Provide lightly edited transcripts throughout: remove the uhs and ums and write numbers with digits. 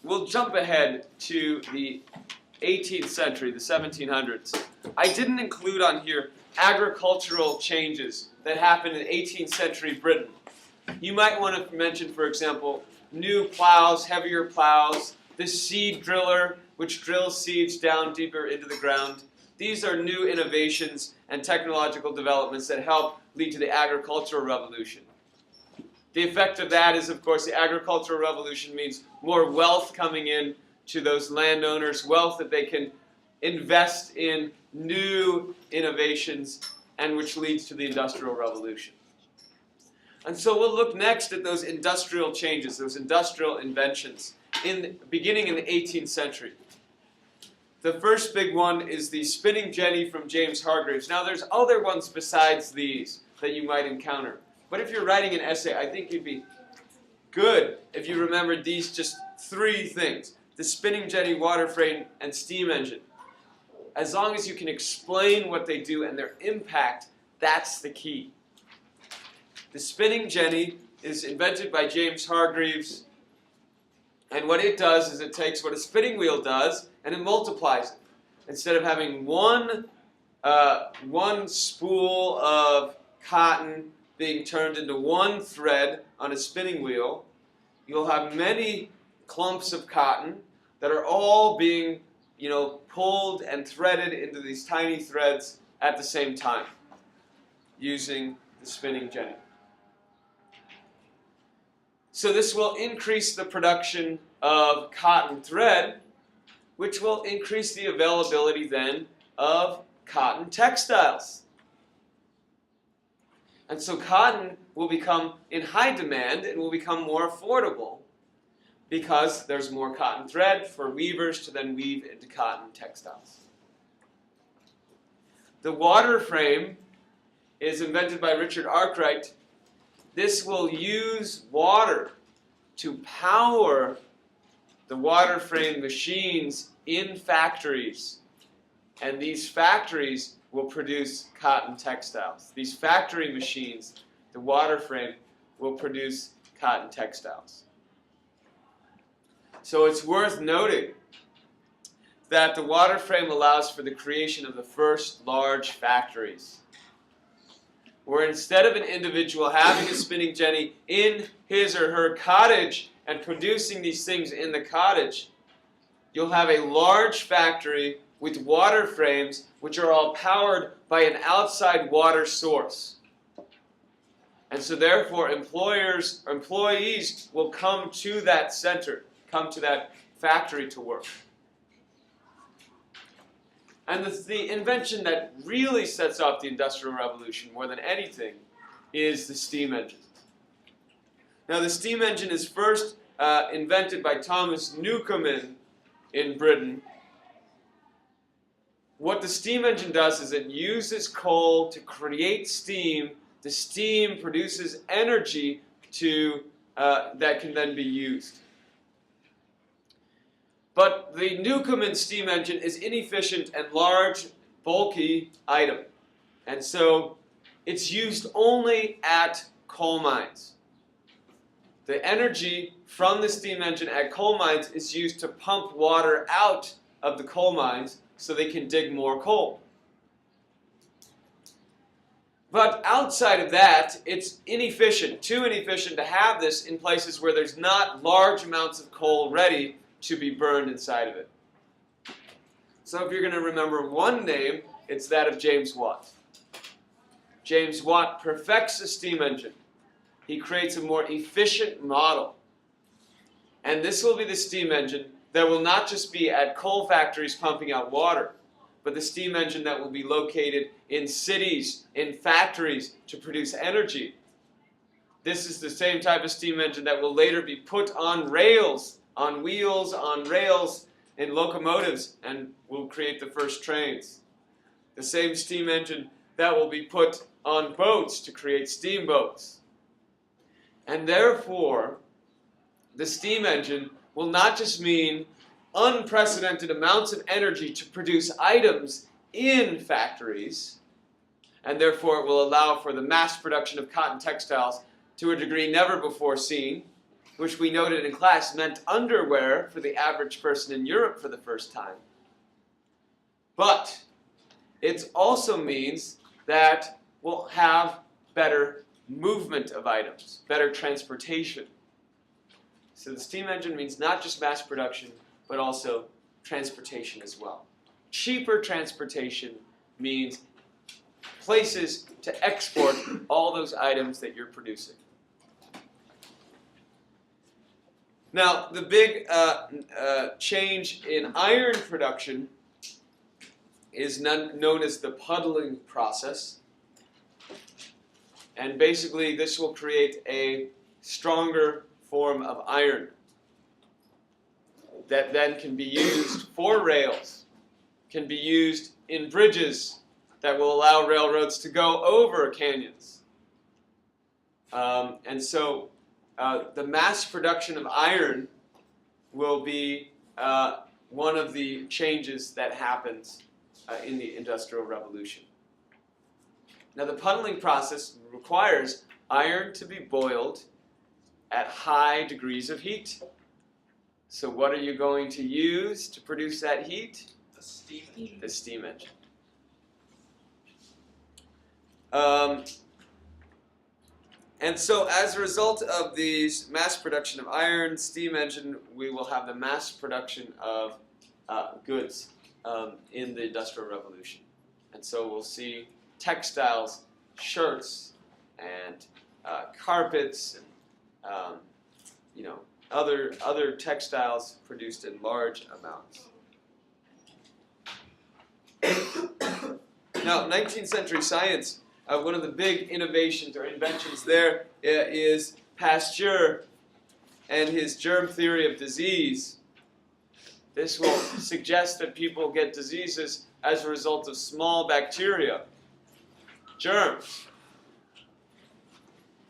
we'll jump ahead to the 18th century, the 1700s. I didn't include on here agricultural changes that happened in 18th century Britain. You might want to mention, for example, new plows, heavier plows, the seed driller, which drills seeds down deeper into the ground. These are new innovations and technological developments that help lead to the agricultural revolution. The effect of that is, of course, the agricultural revolution means more wealth coming in to those landowners, wealth that they can invest in new innovations, and which leads to the Industrial Revolution. And so we'll look next at those industrial changes, those industrial inventions, beginning in the 18th century. The first big one is the spinning jenny from James Hargreaves. Now there's other ones besides these that you might encounter. But if you're writing an essay, I think you'd be good if you remembered these just three things: the spinning jenny, water frame, and steam engine. As long as you can explain what they do and their impact, that's the key. The spinning jenny is invented by James Hargreaves, and what it does is it takes what a spinning wheel does and it multiplies it. Instead of having one spool of cotton being turned into one thread on a spinning wheel, you'll have many clumps of cotton that are all being, pulled and threaded into these tiny threads at the same time using the spinning jenny. So this will increase the production of cotton thread, which will increase the availability then of cotton textiles. And so cotton will become in high demand and will become more affordable because there's more cotton thread for weavers to then weave into cotton textiles. The water frame is invented by Richard Arkwright. This will use water to power the water frame machines in factories. And these factories will produce cotton textiles. These factory machines, the water frame, will produce cotton textiles. So it's worth noting that the water frame allows for the creation of the first large factories, where instead of an individual having a spinning jenny in his or her cottage and producing these things in the cottage, you'll have a large factory with water frames which are all powered by an outside water source. And so therefore employees will come to that center, come to that factory to work. And the invention that really sets off the Industrial Revolution more than anything is the steam engine. Now the steam engine is first invented by Thomas Newcomen in Britain. What the steam engine does is it uses coal to create steam. The steam produces energy that can then be used. But the Newcomen steam engine is inefficient and large, bulky item. And so it's used only at coal mines. The energy from the steam engine at coal mines is used to pump water out of the coal mines so they can dig more coal. But outside of that, it's inefficient, too inefficient to have this in places where there's not large amounts of coal ready to be burned inside of it. So if you're going to remember one name, it's that of James Watt. James Watt perfects the steam engine. He creates a more efficient model. And this will be the steam engine that will not just be at coal factories pumping out water, but the steam engine that will be located in cities, in factories to produce energy. This is the same type of steam engine that will later be put on rails, on wheels, on rails, in locomotives, and will create the first trains. The same steam engine that will be put on boats to create steamboats. And therefore, the steam engine will not just mean unprecedented amounts of energy to produce items in factories, and therefore it will allow for the mass production of cotton textiles to a degree never before seen. which we noted in class meant underwear for the average person in Europe for the first time. But it also means that we'll have better movement of items, better transportation. So the steam engine means not just mass production, but also transportation as well. Cheaper transportation means places to export all those items that you're producing. Now, the big change in iron production is known as the puddling process. And basically, this will create a stronger form of iron that then can be used for rails, can be used in bridges that will allow railroads to go over canyons. And so the mass production of iron will be one of the changes that happens in the Industrial Revolution. Now the puddling process requires iron to be boiled at high degrees of heat. So what are you going to use to produce that heat? The steam engine. The steam engine. And so as a result of these mass production of iron, steam engine, we will have the mass production of goods in the Industrial Revolution. And so we'll see textiles, shirts, and carpets, and other textiles produced in large amounts. Now, 19th century science, one of the big innovations or inventions there is Pasteur and his germ theory of disease. This will suggest that people get diseases as a result of small bacteria, germs.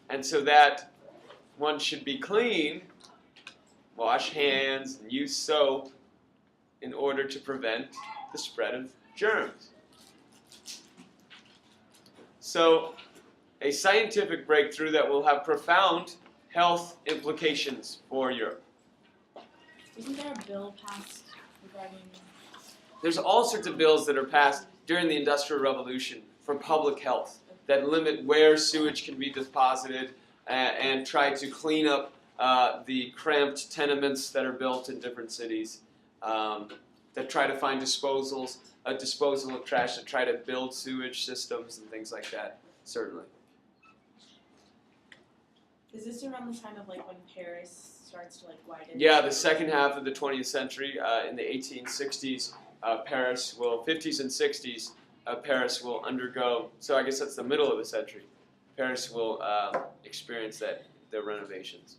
And so that one should be clean, wash hands, and use soap in order to prevent the spread of germs. So, a scientific breakthrough that will have profound health implications for Europe. Isn't there a bill passed regarding... There's all sorts of bills that are passed during the Industrial Revolution for public health that limit where sewage can be deposited and try to clean up the cramped tenements that are built in different cities, that try to find disposal of trash, that try to build sewage systems and things like that, certainly. Is this around the time of like when Paris starts to like widen? Yeah, the second half of the 20th century, in the 1860s, 50s and 60s, Paris will undergo, so I guess that's the middle of the century, Paris will experience the renovations.